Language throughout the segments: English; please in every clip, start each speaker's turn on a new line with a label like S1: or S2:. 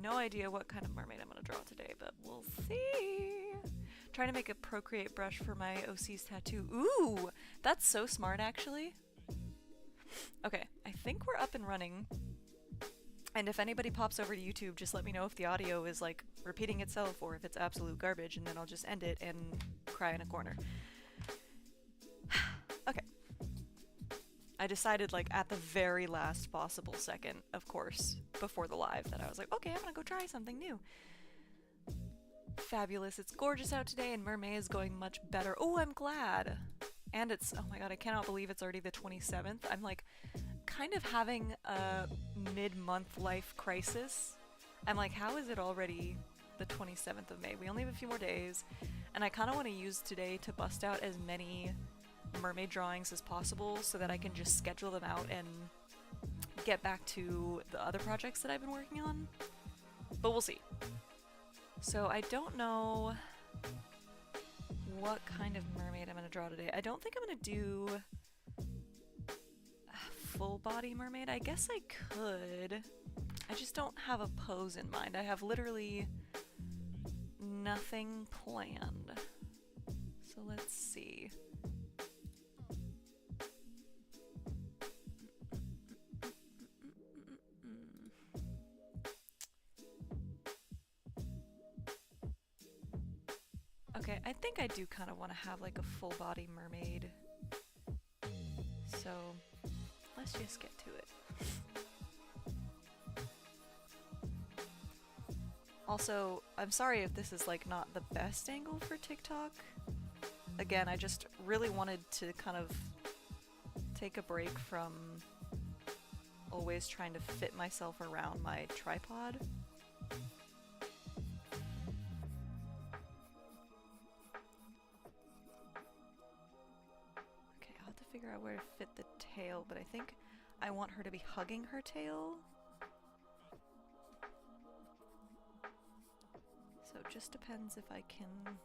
S1: no idea what kind of mermaid I'm gonna draw today, but we'll see. Trying to make a Procreate brush for my OC's tattoo. Ooh, that's so smart actually. Okay, I think we're up and running. And if anybody pops over to YouTube, just let me know if the audio is like repeating itself or if it's absolute garbage, and then I'll just end it and cry in a corner. Okay. I decided like at the very last possible second, of course, before the live, that I was like, okay, I'm gonna go try something new. Fabulous. It's gorgeous out today and MerMay is going much better. Oh, I'm glad. And it's, oh my god, I cannot believe it's already the 27th. I'm like kind of having a mid-month life crisis. I'm like, how is it already the 27th of May? We only have a few more days, and I kind of want to use today to bust out as many mermaid drawings as possible so that I can just schedule them out and get back to the other projects that I've been working on. But we'll see. So I don't know what kind of mermaid I'm going to draw today. I don't think I'm going to do a full body mermaid. I guess I could. I just don't have a pose in mind. I have literally nothing planned. So let's see. Okay, I think I do kind of want to have like a full body mermaid. So let's just get to it. Also, I'm sorry if this is like not the best angle for TikTok. Again, I just really wanted to kind of take a break from always trying to fit myself around my tripod. Okay, I'll have to figure out where to fit the tail, but I think I want her to be hugging her tail. So it just depends if I can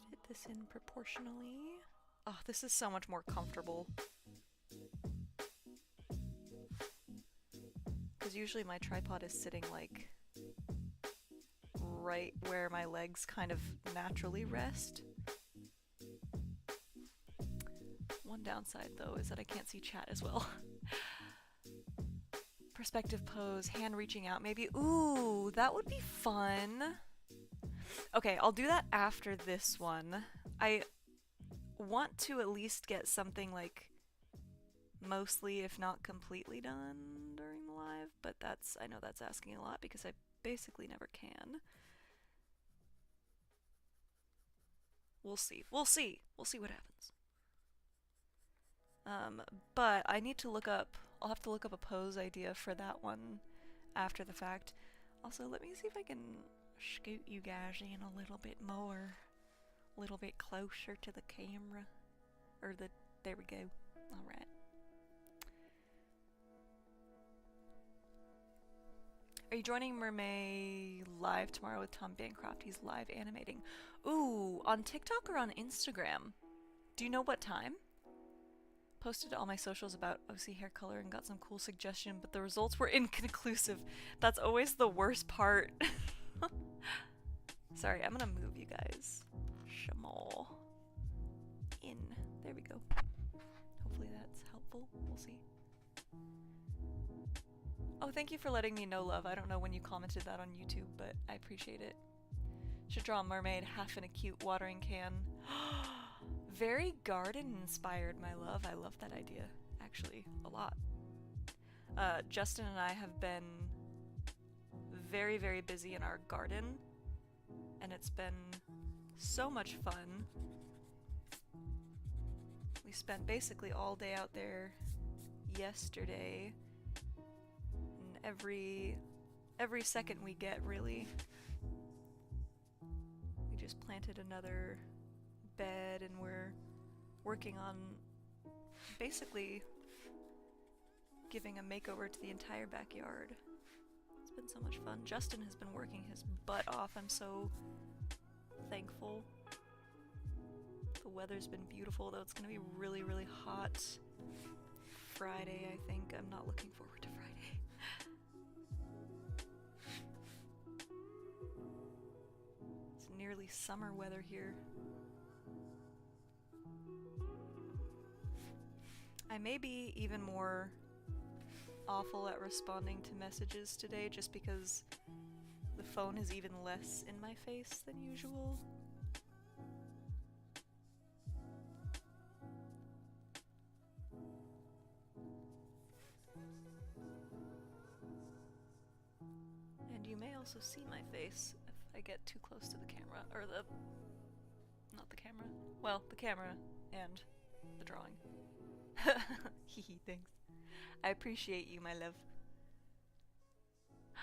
S1: fit this in proportionally. Oh, this is so much more comfortable. Because usually my tripod is sitting like right where my legs kind of naturally rest. One downside though is that I can't see chat as well. Perspective pose, hand reaching out maybe. Ooh, that would be fun. Okay, I'll do that after this one. I want to at least get something like mostly, if not completely done during the live, but that's, I know that's asking a lot because I basically never can. We'll see. We'll see. We'll see what happens. But I need to look up, I'll have to look up a pose idea for that one after the fact. Also, let me see if I can scoot you guys in a little bit more, a little bit closer to the camera, or the, there we go. Alright. Are you joining MerMay live tomorrow with Tom Bancroft? He's live animating. Ooh, on TikTok or on Instagram? Do you know what time? Posted all my socials about OC hair color and got some cool suggestion, but the results were inconclusive. That's always the worst part. Sorry, I'm gonna move you guys. Shamal. In. There we go. Hopefully that's helpful. We'll see. Oh, thank you for letting me know, love. I don't know when you commented that on YouTube, but I appreciate it. Should draw a mermaid half in a cute watering can. Very garden inspired, my love. I love that idea, actually, a lot. Justin and I have been very, very busy in our garden, and it's been so much fun. We spent basically all day out there yesterday, and every second we get, really. We just planted another bed, and we're working on basically giving a makeover to the entire backyard. It's been so much fun. Justin has been working his butt off. I'm so thankful. The weather's been beautiful, though it's gonna be really, really hot Friday, I think. I'm not looking forward to Friday. summer weather here. I may be even more awful at responding to messages today just because the phone is even less in my face than usual. And you may also see my face if I get too close to the camera, or not the camera, well, the camera and the drawing. Hehe, thanks. I appreciate you, my love.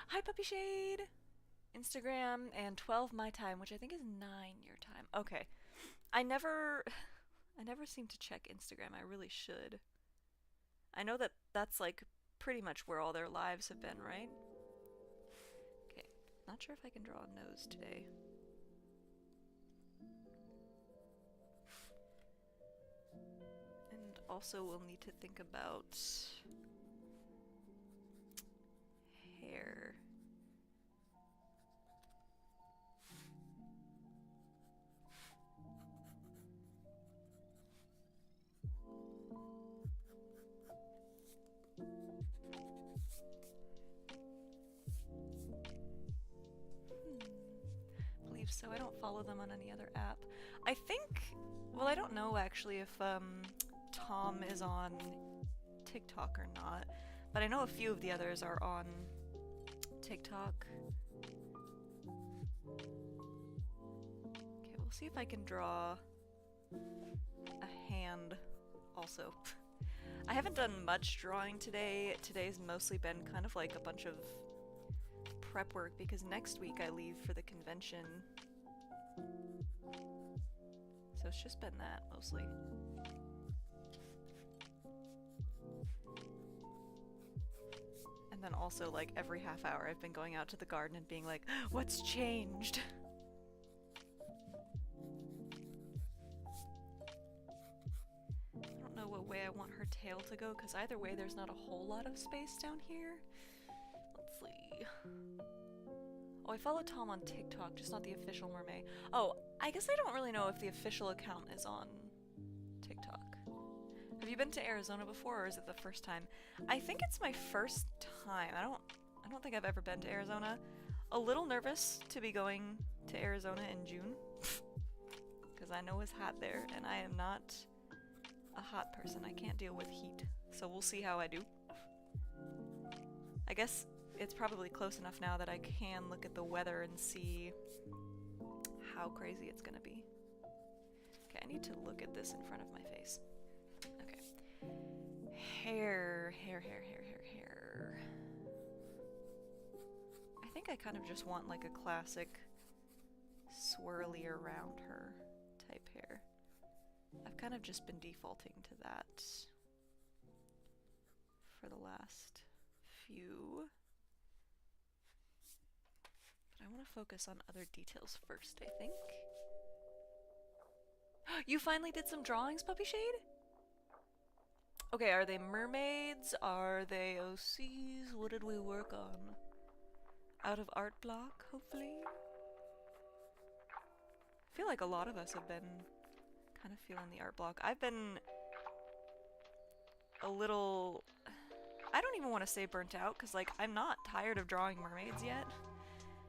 S1: Hi, Puppy Shade! Instagram and 12 my time, which I think is 9 your time. Okay. I never seem to check Instagram. I really should. I know that that's like pretty much where all their lives have been, right? Okay. Not sure if I can draw a nose today. And also we'll need to think about hair. Believe so. I don't follow them on any other app. I think, well, I don't know actually if Tom is on TikTok or not, but I know a few of the others are on TikTok. Okay, we'll see if I can draw a hand also. I haven't done much drawing today. Today's mostly been kind of like a bunch of prep work because next week I leave for the convention. So it's just been that mostly. And then also like every half hour I've been going out to the garden and being like, what's changed? I don't know what way I want her tail to go because either way there's not a whole lot of space down here. Let's see. Oh, I follow Tom on TikTok, just not the official MerMay. Oh, I guess I don't really know if the official account is on TikTok. Have you been to Arizona before, or is it the first time? I think it's my first time. I don't think I've ever been to Arizona. A little nervous to be going to Arizona in June, because I know it's hot there, and I am not a hot person. I can't deal with heat, so we'll see how I do. I guess it's probably close enough now that I can look at the weather and see how crazy it's gonna be. Okay, I need to look at this in front of my face. Okay. Hair. I think I kind of just want like a classic swirly around her type hair. I've kind of just been defaulting to that for the last few. But I want to focus on other details first, I think. You finally did some drawings, Puppy Shade? Okay, are they mermaids? Are they OCs? What did we work on? Out of art block, hopefully? I feel like a lot of us have been kind of feeling the art block. I've been a little... I don't even want to say burnt out, because like I'm not tired of drawing mermaids yet.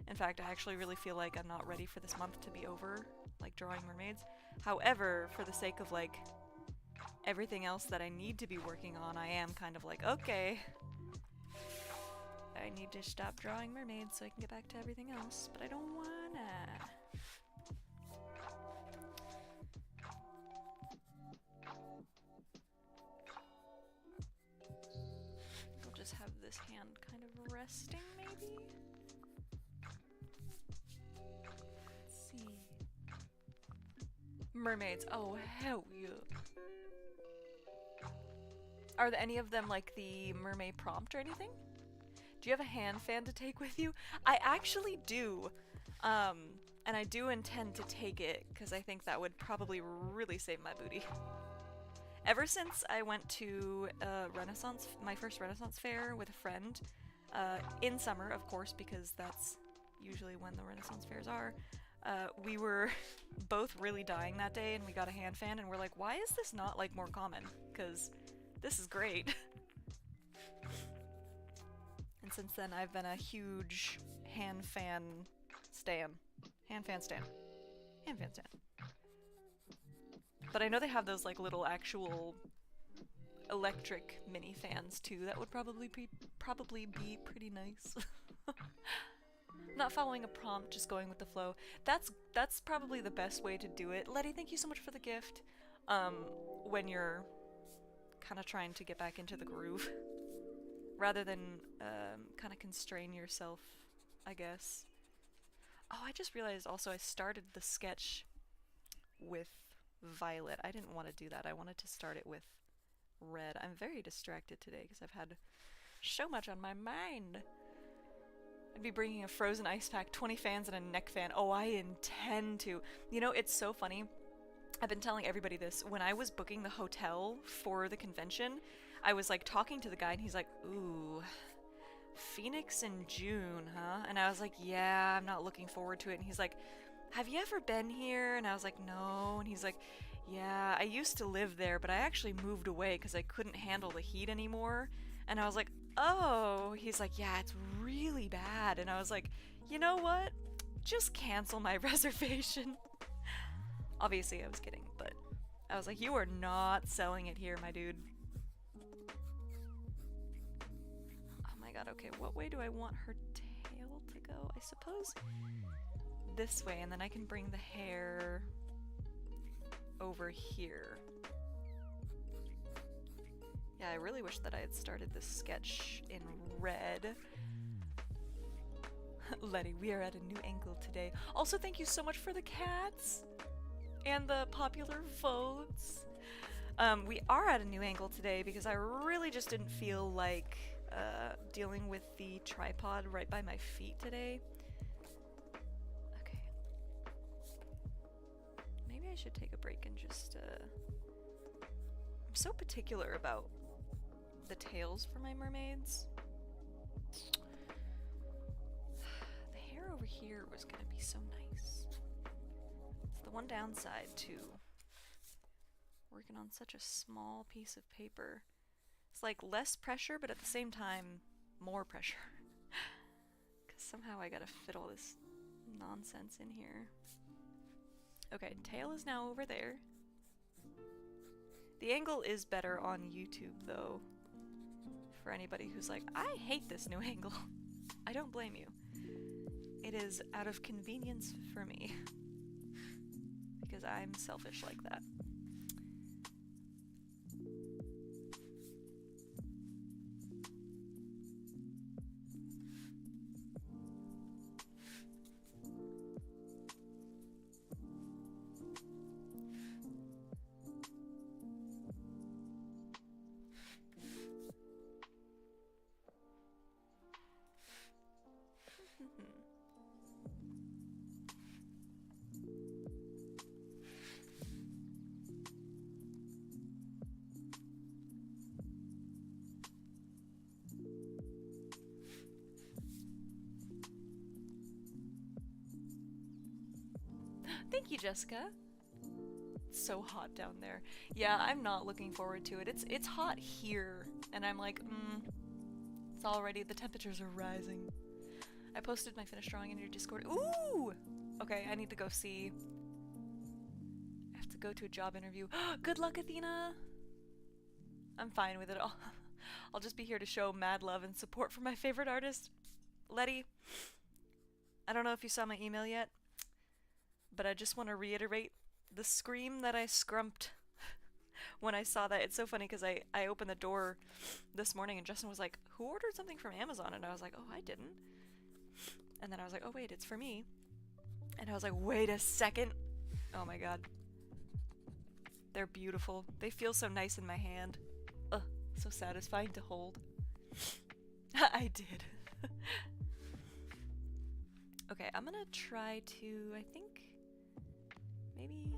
S1: In fact, I actually really feel like I'm not ready for this month to be over, like drawing mermaids. However, for the sake of like everything else that I need to be working on, I am kind of like, okay, I need to stop drawing mermaids so I can get back to everything else, but I don't wanna. I'll just have this hand kind of resting, maybe? Let's see. Mermaids, oh hell yeah. Are there any of them like the MerMay prompt or anything? Do you have a hand fan to take with you? I actually do. And I do intend to take it because I think that would probably really save my booty. Ever since I went to my first Renaissance fair with a friend, in summer, of course, because that's usually when the Renaissance fairs are, we were both really dying that day, and we got a hand fan, and we're like, why is this not, like, more common? Because this is great. And since then, I've been a huge hand fan stan. Hand fan stan. Hand fan stan. But I know they have those, like, little actual electric mini fans, too. That would probably be pretty nice. Not following a prompt, just going with the flow. That's probably the best way to do it. Letty, thank you so much for the gift. When you're kind of trying to get back into the groove. Rather than kind of constrain yourself, I guess. Oh, I just realized also I started the sketch with violet. I didn't want to do that. I wanted to start it with red. I'm very distracted today because I've had so much on my mind. I'd be bringing a frozen ice pack, 20 fans, and a neck fan. Oh, I intend to. You know, it's so funny. I've been telling everybody this. When I was booking the hotel for the convention, I was like talking to the guy and he's like, ooh, Phoenix in June, huh? And I was like, yeah, I'm not looking forward to it. And he's like, have you ever been here? And I was like, no. And he's like, yeah, I used to live there, but I actually moved away because I couldn't handle the heat anymore. And I was like, oh. He's like, yeah, it's really bad. And I was like, you know what? Just cancel my reservation. Obviously, I was kidding, but I was like, you are not selling it here, my dude. Oh my god, okay, what way do I want her tail to go? I suppose this way, and then I can bring the hair over here. Yeah, I really wish that I had started this sketch in red. Letty, we are at a new angle today. Also, thank you so much for the cats and the popular votes. We are at a new angle today because I really just didn't feel like dealing with the tripod right by my feet today. Okay. Maybe I should take a break and just I'm so particular about the tails for my mermaids. The hair over here was gonna be so nice. It's the one downside to working on such a small piece of paper. It's like less pressure, but at the same time, more pressure. Because somehow I gotta fit all this nonsense in here. Okay, tail is now over there. The angle is better on YouTube, though. For anybody who's like, I hate this new angle. I don't blame you. It is out of convenience for me. Because I'm selfish like that. Thank you, Jessica. It's so hot down there. Yeah, I'm not looking forward to it. It's hot here, and I'm like, it's already, the temperatures are rising. I posted my finished drawing in your Discord. Ooh! Okay, I need to go see. I have to go to a job interview. Good luck, Athena! I'm fine with it all. I'll just be here to show mad love and support for my favorite artist, Letty. I don't know if you saw my email yet, but I just want to reiterate the scream that I scrumped when I saw that. It's so funny because I opened the door this morning and Justin was like, who ordered something from Amazon? And I was like, oh, I didn't. And then I was like, oh wait, it's for me. And I was like, wait a second. Oh my god. They're beautiful. They feel so nice in my hand. Ugh, so satisfying to hold. I did. Okay, I'm gonna try to, I think, maybe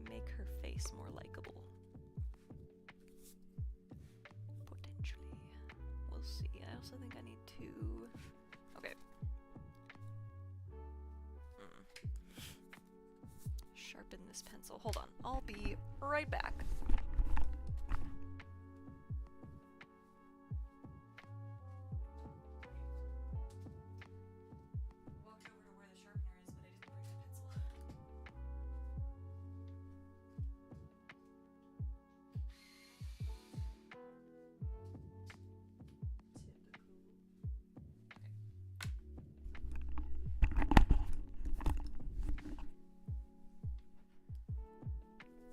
S1: make her face more likable. Potentially. We'll see. I also think I need to... Okay. sharpen this pencil. Hold on, I'll be right back. Walked over to where the sharpener is, but I didn't bring the pencil.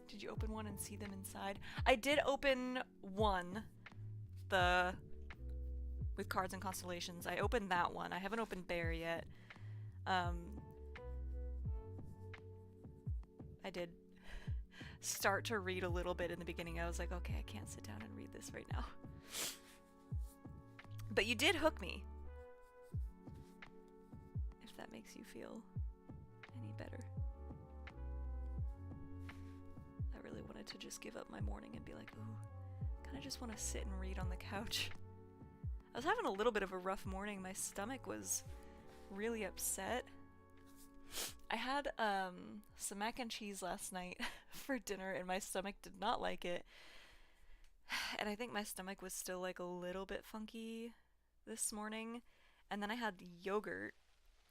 S1: Did you open one and see them inside? I did open one, the with cards and constellations. I opened that one. I haven't opened Bear yet. I did start to read a little bit in the beginning. I was like, okay, I can't sit down and read this right now. But you did hook me. If that makes you feel any better. I really wanted to just give up my morning and be like, ooh, kind of just want to sit and read on the couch. I was having a little bit of a rough morning. My stomach was really upset. I had some mac and cheese last night for dinner and my stomach did not like it. And I think my stomach was still like a little bit funky this morning. And then I had yogurt,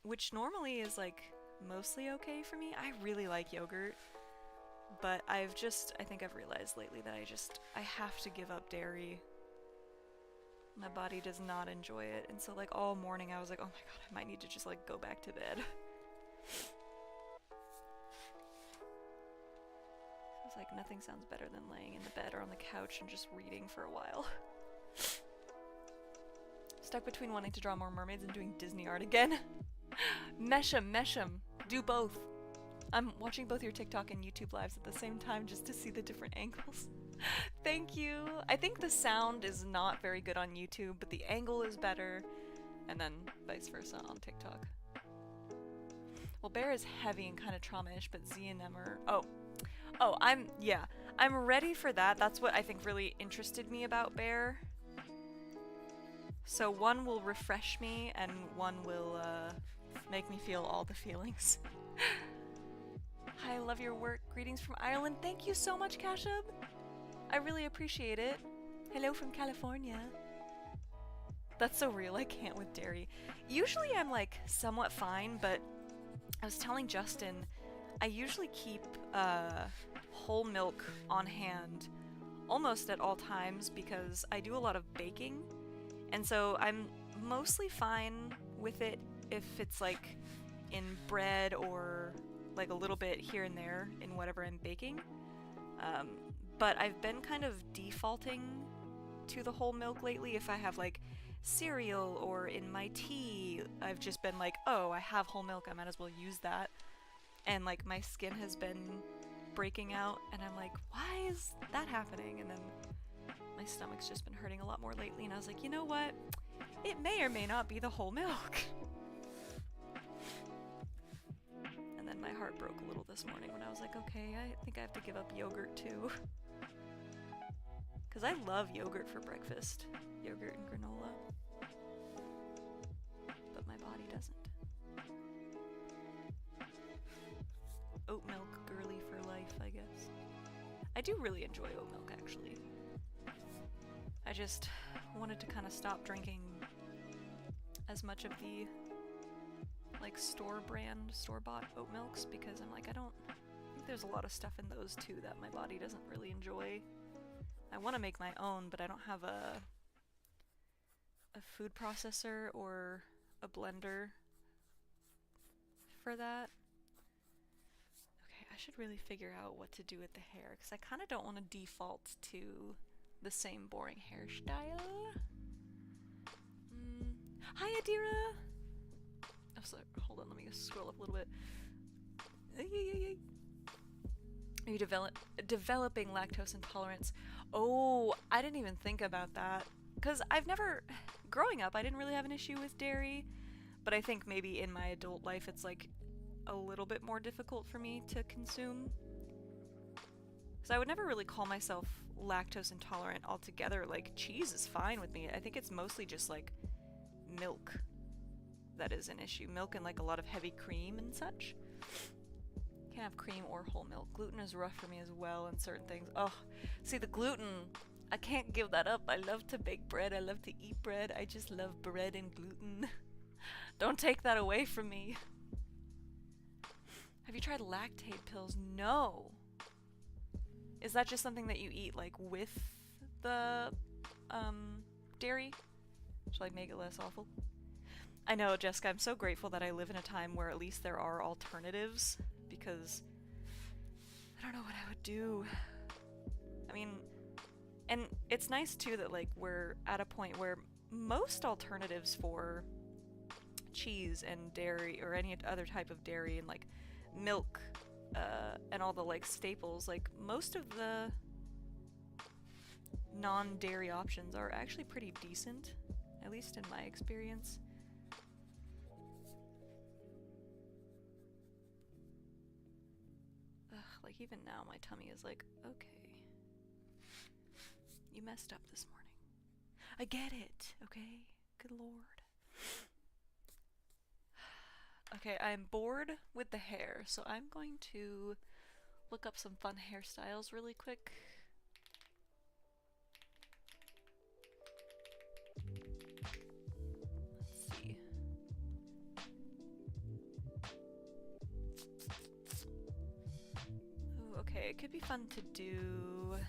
S1: which normally is like mostly okay for me. I really like yogurt. But I think I've realized lately that I have to give up dairy. My body does not enjoy it. And so like all morning I was like, oh my god, I might need to just like go back to bed. It's like nothing sounds better than laying in the bed or on the couch and just reading for a while. Stuck between wanting to draw more mermaids and doing Disney art again. Mesh 'em. Do both. I'm watching both your TikTok and YouTube lives at the same time just to see the different angles. Thank you. I think the sound is not very good on YouTube, but the angle is better, and then vice versa on TikTok. Well, Bear is heavy and kind of trauma-ish, but Z and M are... Oh, I'm ready for that. That's what I think really interested me about Bear. So one will refresh me, and one will make me feel all the feelings. Hi, I love your work. Greetings from Ireland. Thank you so much, Kashub. I really appreciate it. Hello from California. That's so real. I can't with dairy. Usually I'm like somewhat fine, but I was telling Justin, I usually keep whole milk on hand almost at all times because I do a lot of baking. And so I'm mostly fine with it if it's like in bread or like a little bit here and there in whatever I'm baking. But I've been kind of defaulting to the whole milk lately. If I have like cereal or in my tea, I've just been like, oh, I have whole milk, I might as well use that. And like my skin has been breaking out and I'm like, why is that happening? And then my stomach's just been hurting a lot more lately and I was like, you know what? It may or may not be the whole milk. And then my heart broke a little this morning when I was like, okay, I think I have to give up yogurt too. Because I love yogurt for breakfast. Yogurt and granola. But my body doesn't. Oat milk, girly for life, I guess. I do really enjoy oat milk, actually. I just wanted to kind of stop drinking as much of the like store-bought oat milks because I'm like, I think there's a lot of stuff in those too that my body doesn't really enjoy. I want to make my own, but I don't have a food processor or a blender for that. Okay, I should really figure out what to do with the hair because I kind of don't want to default to the same boring hairstyle. Hi, Adira! Oh, sorry. Hold on, let me just scroll up a little bit. Are you developing lactose intolerance? Oh, I didn't even think about that. Because growing up, I didn't really have an issue with dairy. But I think maybe in my adult life, it's like a little bit more difficult for me to consume. Because I would never really call myself lactose intolerant altogether. Like, cheese is fine with me. I think it's mostly just like milk that is an issue. Milk and like a lot of heavy cream and such. Can't have cream or whole milk. Gluten is rough for me as well in certain things. Oh, see the gluten, I can't give that up. I love to bake bread. I love to eat bread. I just love bread and gluten. Don't take that away from me. Have you tried lactate pills? No. Is that just something that you eat like with the dairy? To like make it less awful? I know, Jessica, I'm so grateful that I live in a time where at least there are alternatives, because I don't know what I would do. I mean, and it's nice too that like we're at a point where most alternatives for cheese and dairy or any other type of dairy and like milk and all the like staples, like most of the non-dairy options are actually pretty decent, at least in my experience. Ugh, like even now my tummy is like, okay, you messed up this morning. I get it, okay? Good lord. Okay, I'm bored with the hair, so I'm going to look up some fun hairstyles really quick. Let's see. Ooh, okay, it could be fun to do...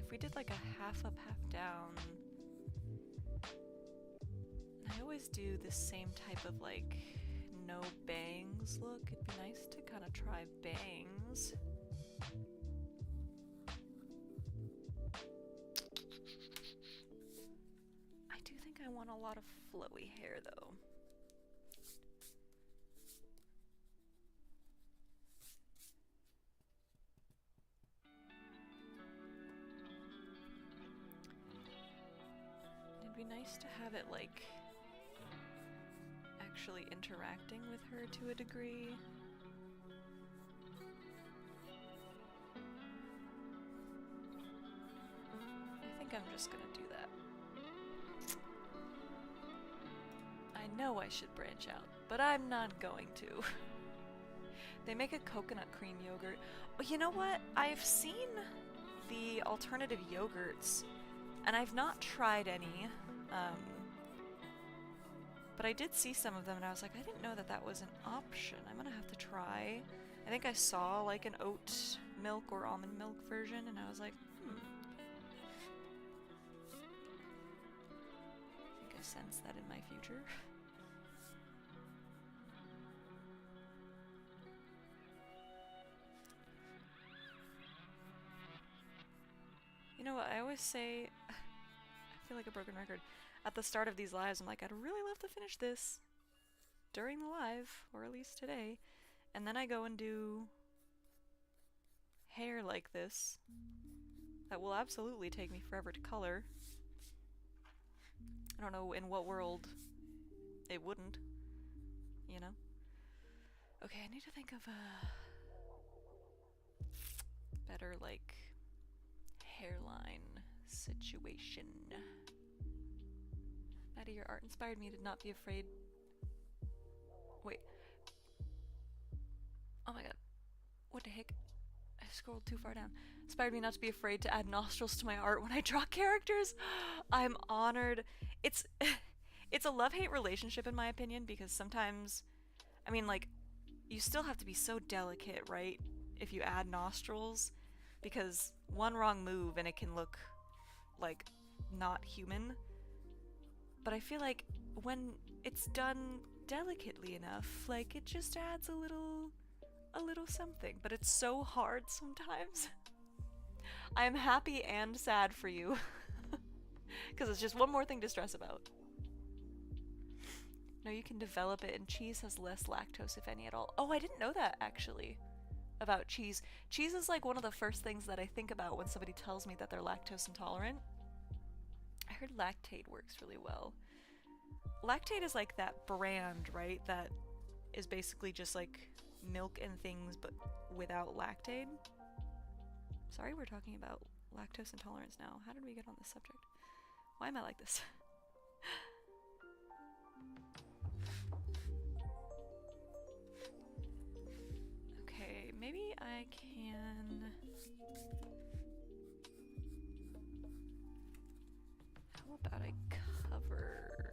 S1: We did like a half up, half down. And I always do the same type of like no bangs look. It'd be nice to kind of try bangs. I do think I want a lot of flowy hair though. It'd be nice to have it like actually interacting with her to a degree. I think I'm just gonna do that. I know I should branch out, but I'm not going to. They make a coconut cream yogurt. Oh, you know what? I've seen the alternative yogurts, and I've not tried any, but I did see some of them, and I was like, I didn't know that that was an option. I'm gonna have to try. I think I saw like an oat milk or almond milk version, and I was like, I think I sense that in my future. You know what, I always say, I feel like a broken record. At the start of these lives, I'm like, I'd really love to finish this during the live, or at least today. And then I go and do hair like this that will absolutely take me forever to color. I don't know in what world it wouldn't, you know? Okay, I need to think of a better, like, hairline situation. Maddie, your art inspired me to not be afraid. Wait. Oh my god. What the heck? I scrolled too far down. Inspired me not to be afraid to add nostrils to my art when I draw characters. I'm honored. It's a love-hate relationship in my opinion, because sometimes, I mean, like, you still have to be so delicate, right? If you add nostrils, because one wrong move and it can look like not human. But I feel like when it's done delicately enough, like, it just adds a little something. But it's so hard sometimes. I'm happy and sad for you. Because it's just one more thing to stress about. No, you can develop it, and cheese has less lactose, if any at all. Oh, I didn't know that, actually, about cheese. Cheese is like one of the first things that I think about when somebody tells me that they're lactose intolerant. I heard lactate works really well. Lactate is like that brand, right? That is basically just like milk and things, but without lactate. Sorry, we're talking about lactose intolerance now. How did we get on this subject? Why am I like this? Okay, maybe I can... How about I cover...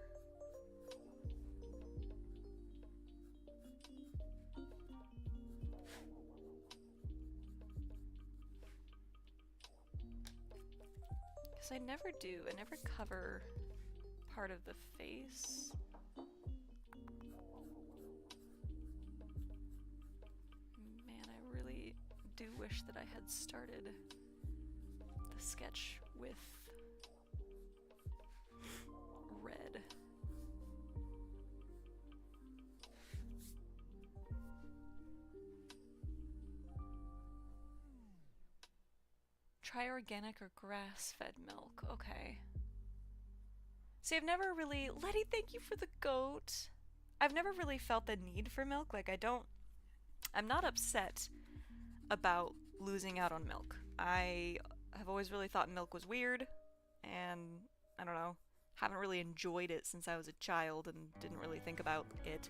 S1: Because I never do. I never cover part of the face. Man, I really do wish that I had started the sketch with red. Try organic or grass-fed milk. Okay. See, I've never really... Letty, thank you for the goat. I've never really felt the need for milk. Like, I'm not upset about losing out on milk. I have always really thought milk was weird, and I don't know, haven't really enjoyed it since I was a child and didn't really think about it.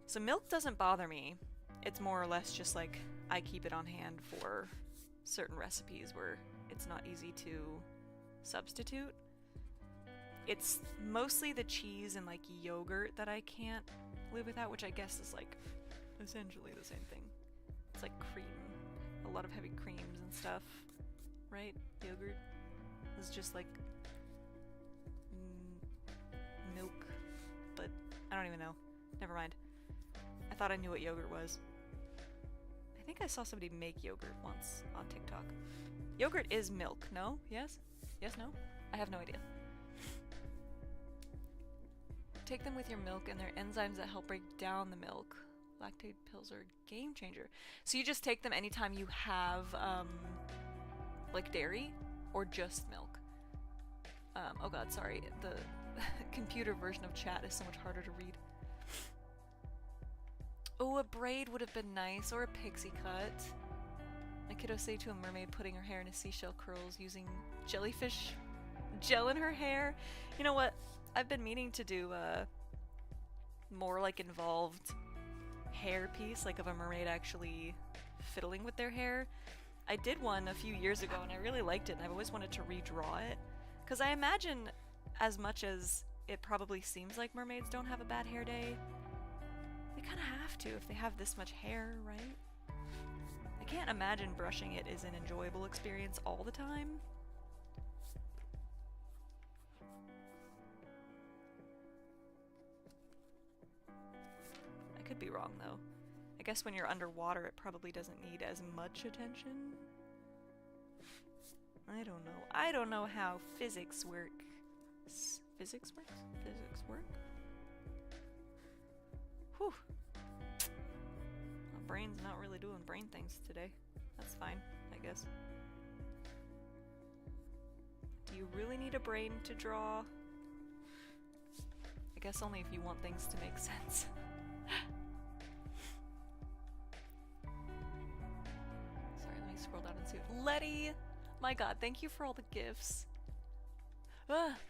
S1: So milk doesn't bother me. It's more or less just like I keep it on hand for certain recipes where it's not easy to substitute. It's mostly the cheese and like yogurt that I can't live without, which I guess is like essentially the same thing. It's like cream, a lot of heavy creams and stuff, right? Yogurt is just like milk, but I don't even know. Never mind. I thought I knew what yogurt was. I think I saw somebody make yogurt once on TikTok. Yogurt is milk, no? Yes? Yes, no? I have no idea. Take them with your milk and they're enzymes that help break down the milk. Lactate pills are a game changer. So you just take them anytime you have, like dairy or just milk? Oh god, sorry. The computer version of chat is so much harder to read. Oh, a braid would have been nice, or a pixie cut. My kiddo say to a mermaid putting her hair in a seashell curls using jellyfish gel in her hair. You know what? I've been meaning to do a more like involved hair piece, like of a mermaid actually fiddling with their hair. I did one a few years ago and I really liked it, and I've always wanted to redraw it. Because I imagine, as much as it probably seems like mermaids don't have a bad hair day, they kind of have to if they have this much hair, right? I can't imagine brushing it is an enjoyable experience all the time. I could be wrong though. I guess when you're underwater it probably doesn't need as much attention. I don't know. I don't know how physics work. Physics works? Physics work? Whew. My brain's not really doing brain things today. That's fine, I guess. Do you really need a brain to draw? I guess only if you want things to make sense. Sorry, let me scroll down and see. Letty! My god, thank you for all the gifts.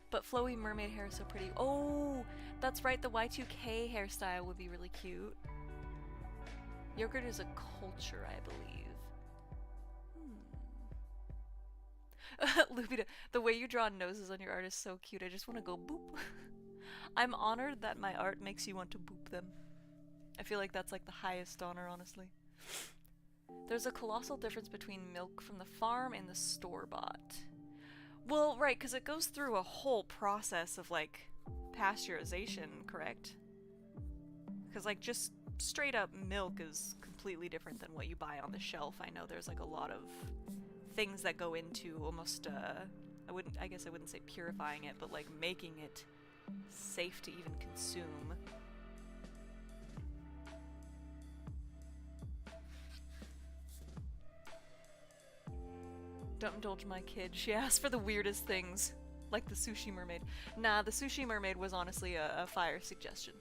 S1: But flowy mermaid hair is so pretty. Oh, that's right, the Y2K hairstyle would be really cute. Yogurt is a culture, I believe. Lupita, the way you draw noses on your art is so cute. I just want to go boop. I'm honored that my art makes you want to boop them. I feel like that's like the highest honor, honestly. There's a colossal difference between milk from the farm and the store-bought. Well, right, because it goes through a whole process of, like, pasteurization, correct? Because, like, just straight-up milk is completely different than what you buy on the shelf. I know there's, like, a lot of things that go into almost, I guess I wouldn't say purifying it, but, like, making it safe to even consume. Don't indulge my kid. She asks for the weirdest things. Like the sushi mermaid. Nah, the sushi mermaid was honestly a fire suggestion.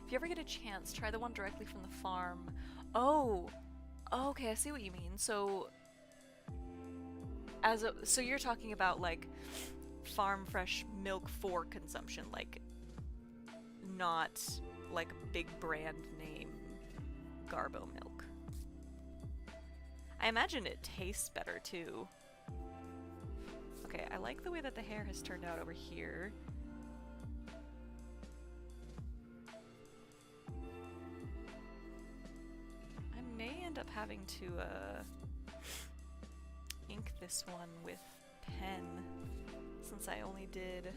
S1: If you ever get a chance, try the one directly from the farm. Oh, okay, I see what you mean. So, so you're talking about like farm fresh milk for consumption, like not like big brand name Garbo milk. I imagine it tastes better too. Okay, I like the way that the hair has turned out over here. I may end up having to ink this one with pen, since I only did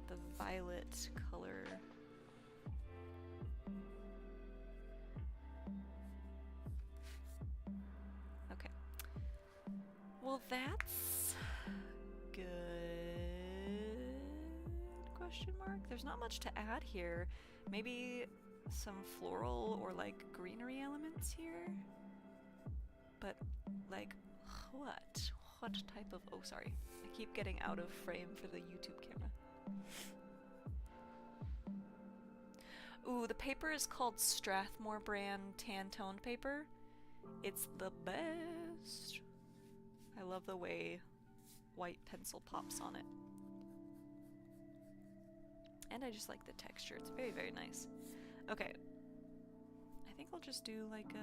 S1: the violet color. Okay. Well, that's good, question mark? There's not much to add here. Maybe some floral or like greenery elements here? But like, what? What type of, oh sorry, I keep getting out of frame for the YouTube camera. Ooh, the paper is called Strathmore brand tan toned paper. It's the best. I love the way white pencil pops on it. And I just like the texture. It's very, very nice. Okay. I think I'll just do like a...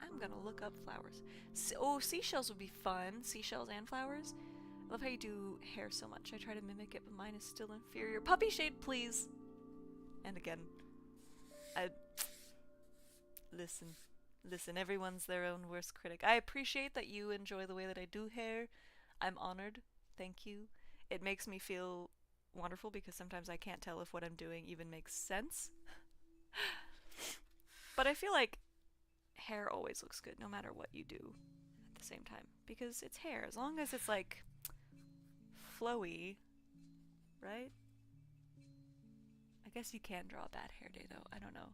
S1: I'm gonna look up flowers. Oh, seashells would be fun. Seashells and flowers. I love how you do hair so much. I try to mimic it, but mine is still inferior. Puppy shade, please! And again, listen, everyone's their own worst critic. I appreciate that you enjoy the way that I do hair. I'm honored. Thank you. It makes me feel wonderful because sometimes I can't tell if what I'm doing even makes sense. But I feel like hair always looks good no matter what you do at the same time, because it's hair, as long as it's like flowy, right? I guess you can draw a bad hair day though, I don't know.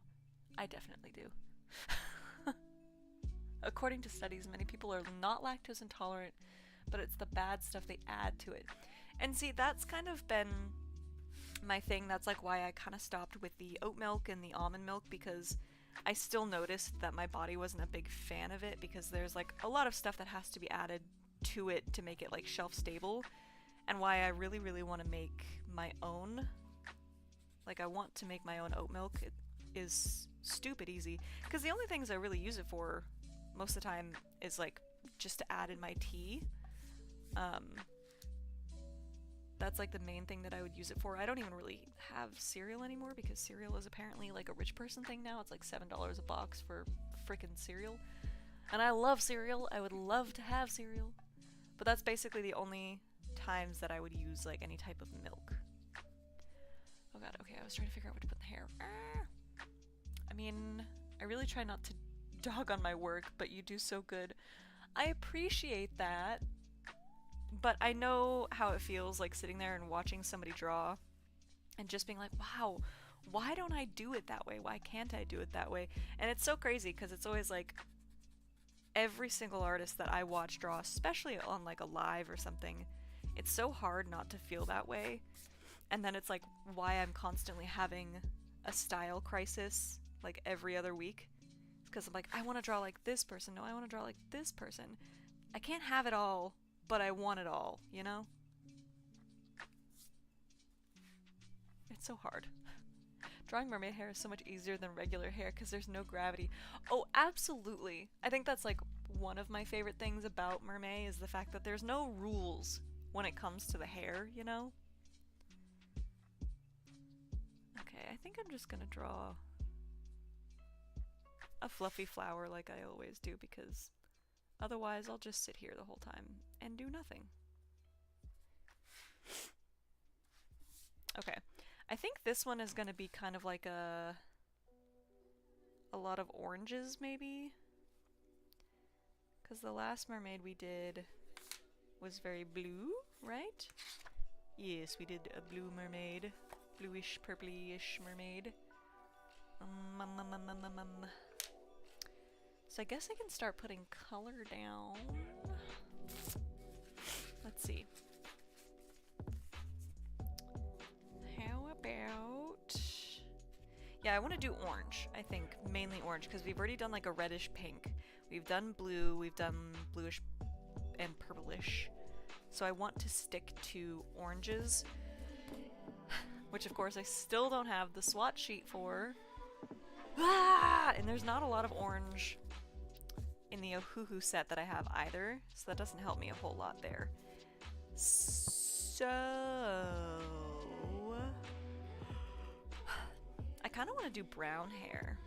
S1: I definitely do. According to studies, many people are not lactose intolerant, but it's the bad stuff they add to it. And see, that's kind of been my thing. That's like why I kind of stopped with the oat milk and the almond milk, because I still noticed that my body wasn't a big fan of it, because there's like a lot of stuff that has to be added to it to make it like shelf stable, and why I really, really want to make my own. Like, I want to make my own oat milk. It is stupid easy, because the only things I really use it for most of the time is like just to add in my tea. That's like the main thing that I would use it for. I don't even really have cereal anymore, because cereal is apparently like a rich person thing now. It's like $7 a box for frickin' cereal. And I love cereal. I would love to have cereal. But that's basically the only times that I would use like any type of milk. Oh god, okay, I was trying to figure out what to put in the hair. I mean, I really try not to dog on my work, but you do so good. I appreciate that. But I know how it feels, like sitting there and watching somebody draw and just being like, wow, why don't I do it that way? Why can't I do it that way? And it's so crazy, because it's always like every single artist that I watch draw, especially on like a live or something, it's so hard not to feel that way. And then it's like why I'm constantly having a style crisis like every other week. Because I'm like, I want to draw like this person. No, I want to draw like this person. I can't have it all, but I want it all, you know? It's so hard. Drawing mermaid hair is so much easier than regular hair because there's no gravity. Oh, absolutely. I think that's like one of my favorite things about MerMay is the fact that there's no rules when it comes to the hair, you know? Okay, I think I'm just gonna draw a fluffy flower like I always do, because otherwise I'll just sit here the whole time and do nothing. Okay, I think this one is gonna be kind of like a lot of oranges maybe, because the last mermaid we did was very blue, right? Yes, we did a blue mermaid, bluish purplyish mermaid. So I guess I can start putting color down. Let's see. How about... Yeah, I want to do orange, I think. Mainly orange, because we've already done like a reddish pink. We've done blue, we've done bluish and purplish. So I want to stick to oranges. Which of course I still don't have the swatch sheet for. Ah! And there's not a lot of orange in the Ohuhu set that I have either, so that doesn't help me a whole lot there. So... I kind of want to do brown hair.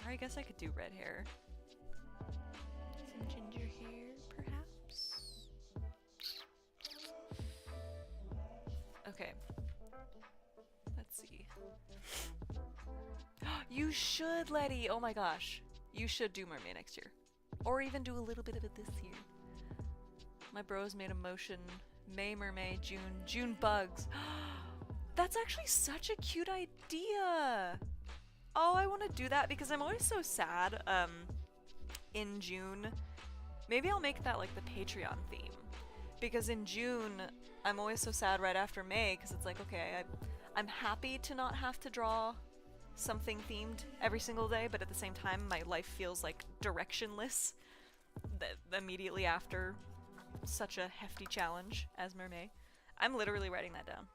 S1: Or I guess I could do red hair. Some ginger hair, perhaps? Okay. Let's see. You should, Letty! Oh my gosh. You should do Mermaid next year. Or even do a little bit of it this year. My bros made a motion. May, MerMay, June. June bugs. That's actually such a cute idea! Oh, I want to do that because I'm always so sad in June. Maybe I'll make that like the Patreon theme. Because in June, I'm always so sad right after May because it's like, okay, I'm happy to not have to draw something themed every single day, but at the same time, my life feels like directionless immediately after such a hefty challenge as MerMay. I'm literally writing that down.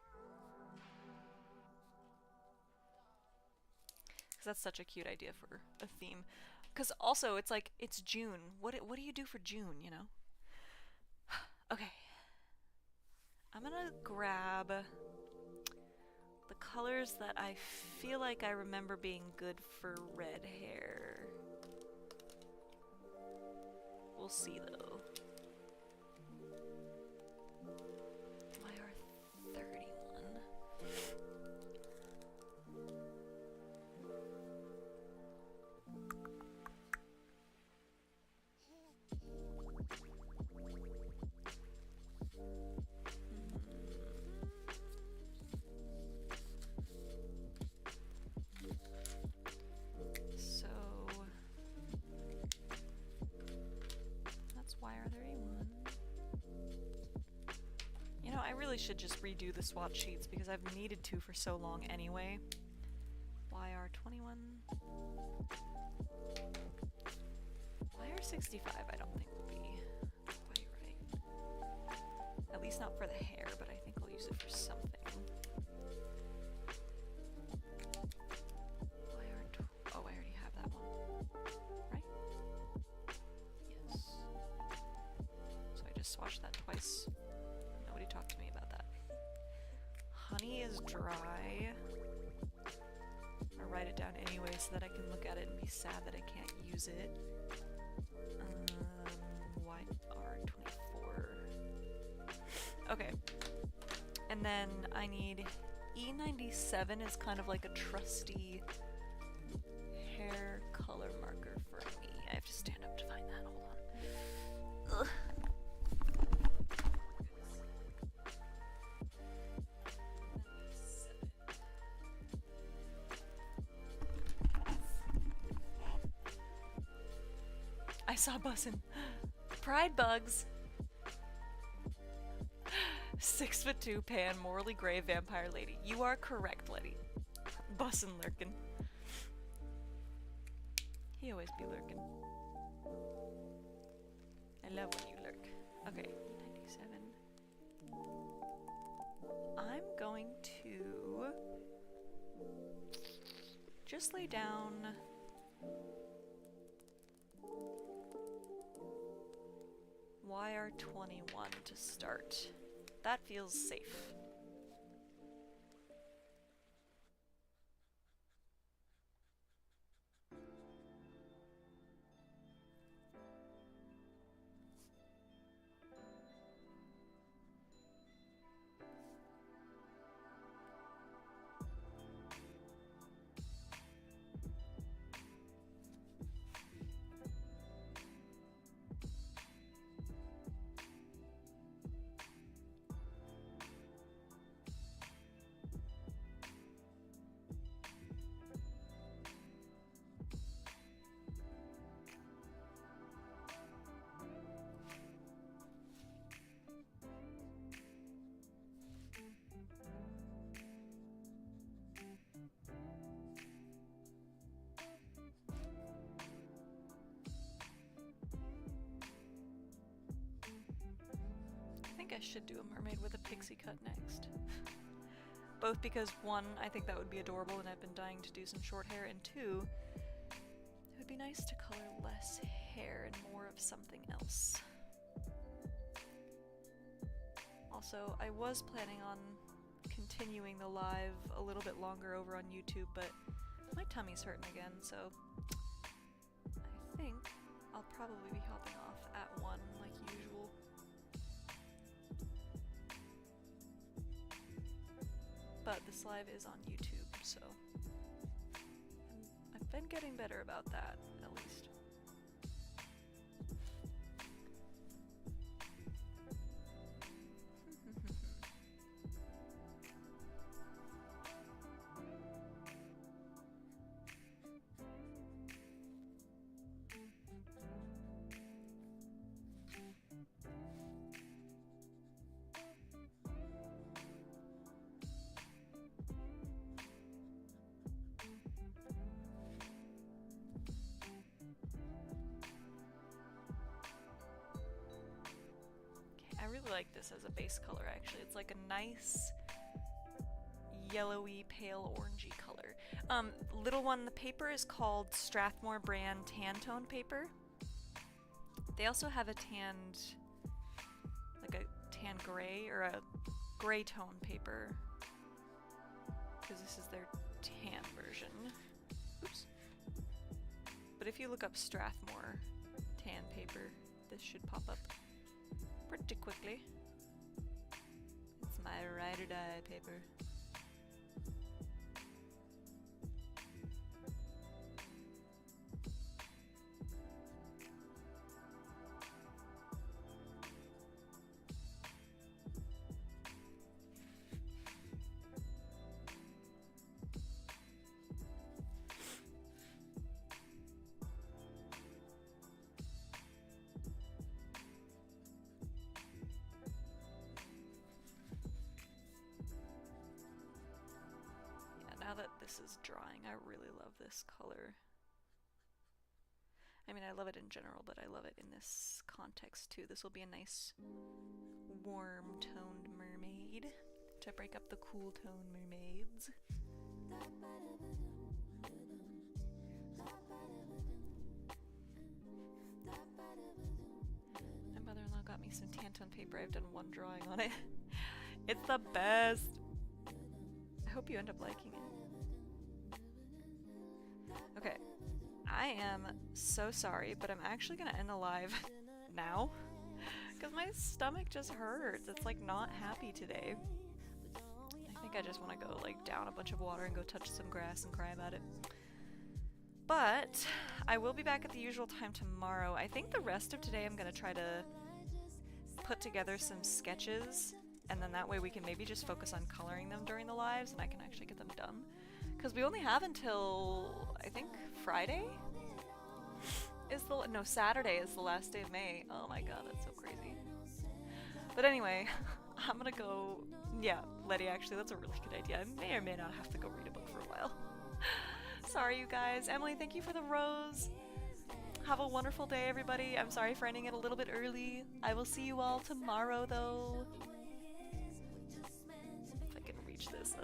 S1: Because that's such a cute idea for a theme. Because also, it's like, it's June. What do you do for June, you know? Okay. I'm gonna grab the colors that I feel like I remember being good for red hair. We'll see though. YR31. So that's YR31. You know, I really should just redo the swatch sheets because I've needed to for so long anyway. YR21. YR65 I don't think will be quite right. At least not for the hair, but I think I'll use it for something. Oh, I already have that one. Right? Yes. So I just swatched that twice. Nobody talked to me about that. Honey is dry. I'll write it down anyway so that I can look at it and be sad that I can't use it. YR24. Okay. And then I need E97 is kind of like a trusty hair color marker for me. I have to stand up to find that. Hold on. Ugh. I saw bussin'. Pride bugs. 6'2" pan, morally gray vampire lady. You are correct, Letty. Bussin' lurkin'. He always be lurkin'. I love when you lurk. Okay, 97. I'm going to just lay down YR21 to start. That feels safe. think I should do a mermaid with a pixie cut next. Both because, one, I think that would be adorable and I've been dying to do some short hair, and two, it would be nice to color less hair and more of something else. Also, I was planning on continuing the live a little bit longer over on YouTube, but my tummy's hurting again, so I think I'll probably be hopping off at 1 like usual. But this live is on YouTube, so I've been getting better about that, at least. I really like this as a base color, actually. It's like a nice yellowy, pale orangey color. Little one, the paper is called Strathmore brand tan tone paper. They also have a tanned, like a tan gray or a gray tone paper, because this is their tan version. Oops. But if you look up Strathmore tan paper, this should pop up pretty quickly. It's my ride or die paper. Now that this is drying, I really love this color. I mean, I love it in general, but I love it in this context too. This will be a nice warm-toned mermaid to break up the cool-tone mermaids. My mother-in-law got me some Tanton paper. I've done one drawing on it. It's the best! I hope you end up liking it. Okay, I am so sorry, but I'm actually gonna end the live now because my stomach just hurts. It's like not happy today. I think I just want to go like down a bunch of water and go touch some grass and cry about it. But I will be back at the usual time tomorrow. I think the rest of today I'm gonna try to put together some sketches, and then that way we can maybe just focus on coloring them during the lives and I can actually get them done. Because we only have until, I think, Friday? Saturday is the last day of May. Oh my god, that's so crazy. But anyway, I'm gonna go, yeah, Letty, actually, that's a really good idea. I may or may not have to go read a book for a while. Sorry, you guys. Emily, thank you for the rose. Have a wonderful day, everybody. I'm sorry for ending it a little bit early. I will see you all tomorrow, though. If I can reach this.